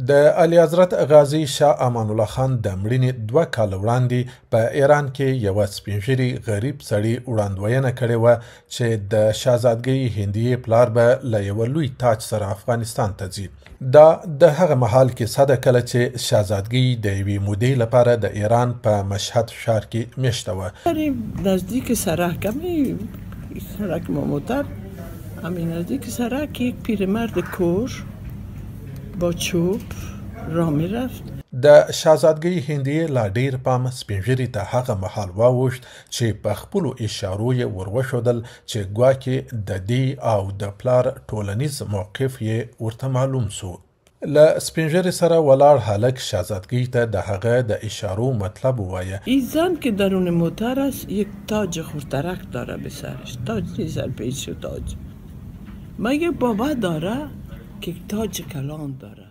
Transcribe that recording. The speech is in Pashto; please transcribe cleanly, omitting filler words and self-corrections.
د اعلیحضرت غازي شاه امان الله خان د مړینې 2 کاله وړاندې په ایران کې یو سپینږیري غریب سړي وړاندوینه کړې وه چې د شهزادګۍ هندیې پلار به له یوه لوی تاج سره افغانستان ته ځي. دا د هغه مهال کیسه ده کله چې شهزادګۍ د یوې مودې لپاره د ایران په مشهد ښار کې میشته وه. نزدیک سرک ماموتر همین نزدیک سرک یک پیرمرد کور با چوب راه میرفت. د شهزادګۍ هندیې لا ډیر پام سپینږیري ته هغه مهال واوښت چې په خپلو اشارو یې وروښودل چې ګواکې د دې او د پلار ټولنیز موقف یې ورته معلوم سو. له سپینږیري سره ولاړ هلک شهزادګۍ ته د هغه د اشارو مطلب ووایه. این زن که درون موتر است یک تاج خورترک داره به سرش. تاج نیست پیچ و تاج. مگه بابا داره که تاج کلان داره.